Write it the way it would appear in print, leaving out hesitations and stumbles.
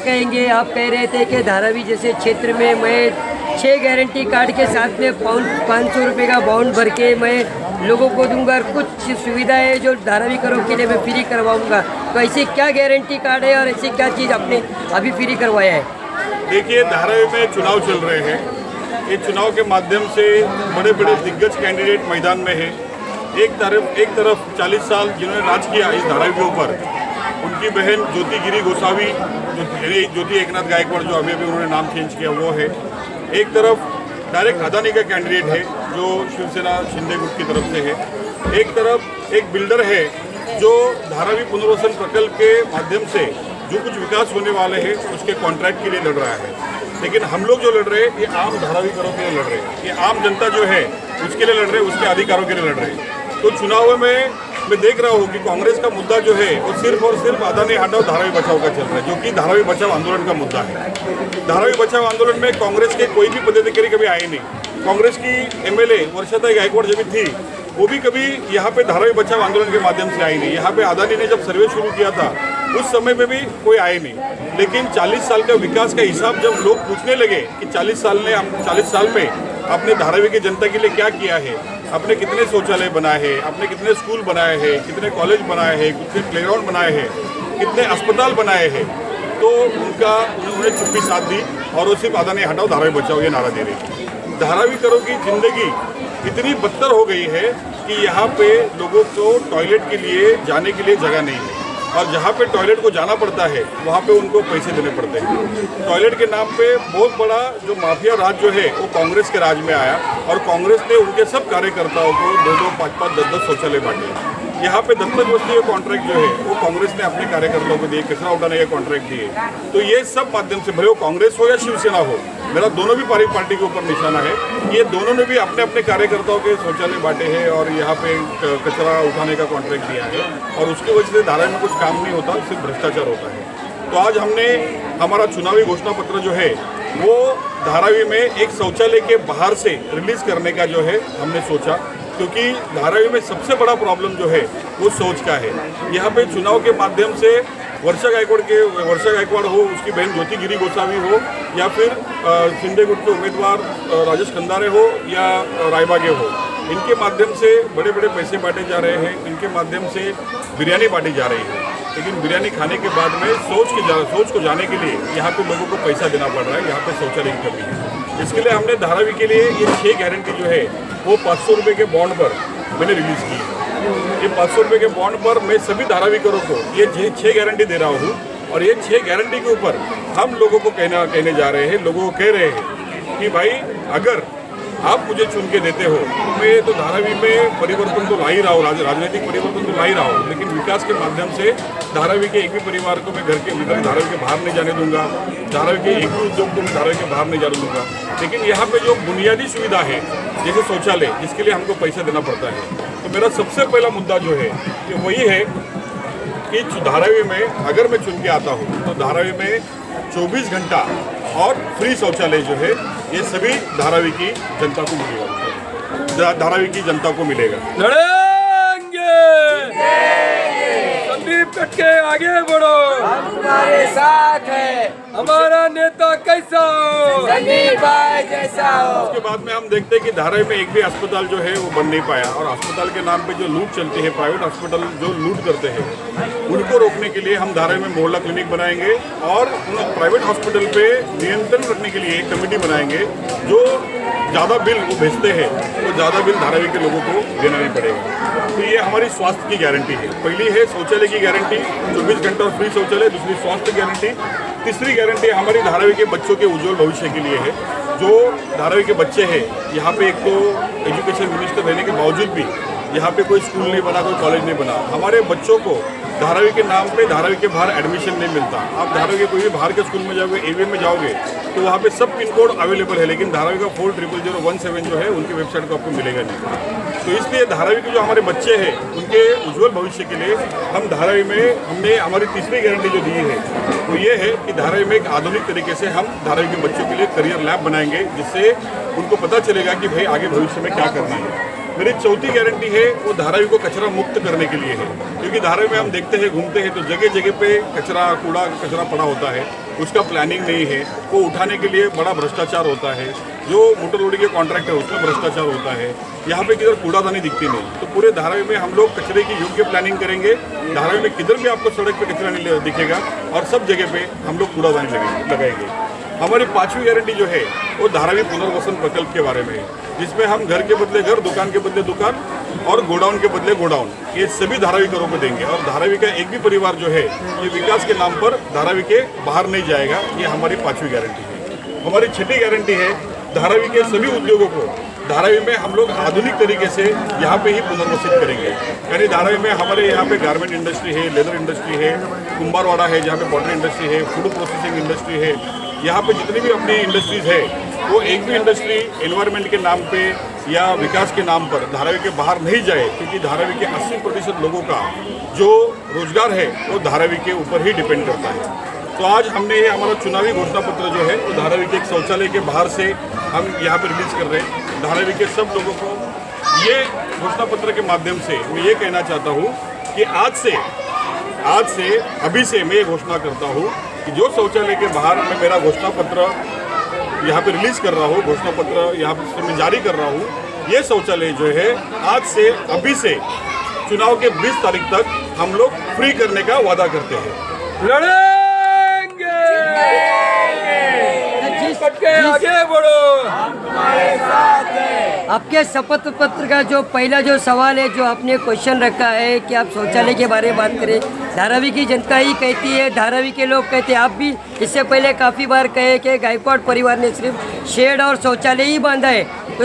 कहेंगे, आप कह रहे थे कि धारावी जैसे क्षेत्र में मैं 6 गारंटी कार्ड के साथ में 500 रुपये का बाउंड भर के मैं लोगों को दूंगा और कुछ सुविधाएं जो धारावी करो के लिए मैं फ्री करवाऊंगा। तो ऐसे क्या गारंटी कार्ड है और ऐसी क्या चीज़ आपने अभी फ्री करवाया है? देखिए, धारावी में चुनाव चल रहे हैं। इस चुनाव के माध्यम से बड़े बड़े दिग्गज कैंडिडेट मैदान में हैं। एक तरफ 40 साल जिन्होंने राज किया इस धारावी के ऊपर, उनकी बहन ज्योति गिरी गोसावी, ज्योति एकनाथ गायकवाड़, जो अभी उन्होंने नाम चेंज किया, वो है। एक तरफ डायरेक्ट अदानी का कैंडिडेट है जो शिवसेना शिंदे गुट की तरफ से है। एक तरफ एक बिल्डर है जो धारावी पुनर्वसन प्रकल्प के माध्यम से जो कुछ विकास होने वाले हैं उसके कॉन्ट्रैक्ट के लिए लड़ रहा है। लेकिन हम लोग जो लड़ रहे हैं ये आम धारावी करों के लिए लड़ रहे हैं, ये आम जनता जो है उसके लिए लड़ रहे हैं, उसके अधिकारों के लिए लड़ रहे हैं। तो चुनाव में मैं देख रहा हूँ कि कांग्रेस का मुद्दा जो है वो सिर्फ और सिर्फ अदानी हटाओ धारावी बचाओ का चल रहा है, जो कि धारावी बचाओ आंदोलन का मुद्दा है। धारावी बचाओ आंदोलन में कांग्रेस के कोई भी पदाधिकारी कभी आए नहीं। कांग्रेस की एमएलए वर्षाताई गायकवाड़ जब थी वो भी कभी यहाँ पे धारावी बचाओ आंदोलन के माध्यम से आई नहीं। यहाँ पे अदानी ने जब सर्वे शुरू किया था उस समय में भी कोई आए नहीं। लेकिन 40 साल का विकास का हिसाब जब लोग पूछने लगे कि 40 साल में आपने धारावी की जनता के लिए क्या किया है, आपने कितने शौचालय बनाए हैं, आपने कितने स्कूल बनाए हैं, कितने कॉलेज बनाए हैं, कितने प्लेग्राउंड बनाए हैं, कितने अस्पताल बनाए हैं, तो उन्होंने चुप्पी साथ दी और वो सिर्फ अदानी हटाओ धारावी बचाओ ये नारा दे रही। धारावी करों की जिंदगी इतनी बदतर हो गई है कि यहाँ पे लोगों को टॉयलेट के लिए जाने के लिए जगह नहीं है, और जहाँ पे टॉयलेट को जाना पड़ता है वहाँ पे उनको पैसे देने पड़ते हैं। टॉयलेट के नाम पे बहुत बड़ा जो माफिया राज जो है वो कांग्रेस के राज में आया और कांग्रेस ने उनके सब कार्यकर्ताओं को 2-2, 5-5, 10-10 शौचालय बांटे। यहाँ पे दत्तक बस्ती का कॉन्ट्रैक्ट जो है वो कांग्रेस ने अपने कार्यकर्ताओं को दिए, कचरा उठाने के कॉन्ट्रैक्ट दिए। तो ये सब माध्यम से, भले वो कांग्रेस हो या शिवसेना हो, मेरा दोनों भी पार्टी के ऊपर निशाना है। ये दोनों ने भी अपने अपने कार्यकर्ताओं के शौचालय बांटे हैं और यहाँ पे कचरा उठाने का कॉन्ट्रैक्ट दिया है, और उसकी वजह से धारावी में कुछ काम नहीं होता, सिर्फ भ्रष्टाचार होता है। तो आज हमने हमारा चुनावी घोषणा पत्र जो है वो धारावी में एक शौचालय के बाहर से रिलीज करने का जो है हमने सोचा, क्योंकि धारावी में सबसे बड़ा प्रॉब्लम जो है वो सोच का है। यहाँ पे चुनाव के माध्यम से वर्षा गायकवाड़ हो, उसकी बहन ज्योति गिरी गोसावी हो, या फिर शिंदे गुट के उम्मीदवार राजेश खंदारे हो या रायबागे हो, इनके माध्यम से बड़े बड़े पैसे बांटे जा रहे हैं, इनके माध्यम से बिरयानी बांटी जा रही है। लेकिन बिरयानी खाने के बाद में सोच को जाने के लिए यहाँ पे लोगों को पैसा देना पड़ रहा है। यहाँ पे शौचालय की कमी है। इसके लिए हमने धारावी के लिए ये 6 गारंटी जो है वो 500 रुपये के बॉन्ड पर मैंने रिलीज़ की है। ये 500 रुपये के बॉन्ड पर मैं सभी धारावीकरों को ये 6 गारंटी दे रहा हूँ, और ये 6 गारंटी के ऊपर हम लोगों को कहने जा रहे हैं, लोगों को कह रहे हैं कि भाई अगर आप मुझे चुन के देते हो, मैं तो धारावी में परिवर्तन तो ला ही रहा हूँ, राजनीतिक परिवर्तन तो ला ही रहा हूँ, लेकिन विकास के माध्यम से धारावी के एक भी परिवार को मैं घर के भीतर धारावी के बाहर नहीं जाने दूंगा, धारावी के एक भी उद्योग को मैं धारावी के बाहर नहीं जाने दूंगा। लेकिन यहाँ पे जो बुनियादी सुविधा है जैसे शौचालय, जिसके लिए हमको पैसा देना पड़ता है, तो मेरा सबसे पहला मुद्दा जो है कि वही है कि धारावी में अगर मैं चुन के आता हूँ तो धारावी में 24 घंटा और फ्री शौचालय जो है ये सभी धारावी की जनता को मिलेगा, धारावी की जनता को मिलेगा। लड़ेंगे, संदीप कटके आगे बढ़ो, हम तुम्हारे साथ हैं, हमारा नेता कैसा हो, संदीप भाई जैसा हो। उसके बाद में हम देखते हैं कि धारावी में एक भी अस्पताल जो है वो बन नहीं पाया, और अस्पताल के नाम पे जो लूट चलती है, प्राइवेट अस्पताल जो लूट करते हैं, उनको रोकने के लिए हम धारावी में मोहल्ला क्लिनिक बनाएंगे और उन प्राइवेट हॉस्पिटल पे नियंत्रण रखने के लिए एक कमेटी बनाएंगे। जो ज़्यादा बिल वो भेजते हैं तो ज़्यादा बिल धारावी के लोगों को देना नहीं पड़ेगा। तो ये हमारी स्वास्थ्य की गारंटी है। पहली है शौचालय की गारंटी, 24 घंटा और फ्री शौचालय। दूसरी स्वास्थ्य गारंटी। तीसरी गारंटी हमारी धारावी के बच्चों के उज्जवल भविष्य के लिए है। जो धारावी के बच्चे हैं, यहाँ पे एक तो एजुकेशन मिनिस्टर रहने के बावजूद भी यहाँ पे कोई स्कूल नहीं बना, कोई कॉलेज नहीं बना। हमारे बच्चों को धारावी के नाम पे धारावी के बाहर एडमिशन नहीं मिलता। आप धारावी के कोई भी बाहर के स्कूल में जाओगे, एवीएम में जाओगे तो वहाँ पे सब पिन कोड अवेलेबल है, लेकिन धारावी का 400017 जो है उनकी वेबसाइट को आपको मिलेगा नहीं। तो इसलिए धारावी के जो हमारे बच्चे हैं उनके उज्जवल भविष्य के लिए हम धारावी में हमने हमारी तीसरी गारंटी जो दी है वो ये है कि धारावी में एक आधुनिक तरीके से हम धारावी के बच्चों के लिए करियर लैब बनाएंगे, जिससे उनको पता चलेगा कि भाई आगे भविष्य में क्या करना है। मेरी चौथी गारंटी है वो धारावी को कचरा मुक्त करने के लिए है, क्योंकि धारावी में हम देखते हैं, घूमते हैं तो जगह जगह पे कचरा कचरा पड़ा होता है, उसका प्लानिंग नहीं है, वो उठाने के लिए बड़ा भ्रष्टाचार होता है। जो मोटर लोडिंग के कॉन्ट्रैक्ट है उसमें भ्रष्टाचार होता है। यहाँ पे किधर कूड़ादानी दिखती नहीं, तो पूरे धारावी में हम लोग कचरे की योग्य प्लानिंग करेंगे। धारावी में किधर भी आपको सड़क पे कचरा नहीं दिखेगा और सब जगह पे हम लोग कूड़ादानी लगाएंगे। हमारी पांचवी गारंटी जो है वो धारावी पुनर्वसन प्रकल्प के बारे में है, जिसमें हम घर के बदले घर, दुकान के बदले दुकान और गोडाउन के बदले गोडाउन, ये सभी धारावी घरों को देंगे। और धारावी का एक भी परिवार जो है ये विकास के नाम पर धारावी के बाहर नहीं जाएगा। ये हमारी पांचवी गारंटी है। हमारी छठी गारंटी है धारावी के सभी उद्योगों को धारावी में हम लोग आधुनिक तरीके से यहाँ पे ही पुनर्वसित करेंगे। यानी धारावी में हमारे यहाँ पे गारमेंट इंडस्ट्री है, लेदर इंडस्ट्री है, कुंभारवाड़ा है जहाँ पे पॉटरी इंडस्ट्री है, फूड प्रोसेसिंग इंडस्ट्री है। यहाँ पे जितनी भी अपनी इंडस्ट्रीज है वो एक भी इंडस्ट्री एनवायरनमेंट के नाम पे या विकास के नाम पर धारावी के बाहर नहीं जाए, क्योंकि धारावी के 80% लोगों का जो रोजगार है वो धारावी के ऊपर ही डिपेंड करता है। तो आज हमने ये हमारा चुनावी घोषणा पत्र जो है वो धारावी के एक शौचालय के बाहर से हम यहाँ पर रिलीज कर रहे हैं। धारावी के सब लोगों को ये घोषणा पत्र के माध्यम से मैं ये कहना चाहता हूँ कि आज से अभी से मैं ये घोषणा करता हूँ कि जो शौचालय के बाहर मैं मेरा घोषणा पत्र यहाँ पे रिलीज कर रहा हूँ, घोषणा पत्र यहाँ पे मैं जारी कर रहा हूँ, ये शौचालय जो है आज से अभी से चुनाव के 20 तारीख तक हम लोग फ्री करने का वादा करते हैं। लड़ेंगे, कट के आगे बढ़ो। आपके शपथ पत्र का जो पहला जो सवाल है, जो आपने क्वेश्चन रखा है कि आप शौचालय के बारे में बात करें, धारावी की जनता ही कहती है, धारावी के लोग कहते हैं, आप भी इससे पहले काफ़ी बार कहे कि गायकवाड़ परिवार ने सिर्फ शेड और शौचालय ही बांधा है। तो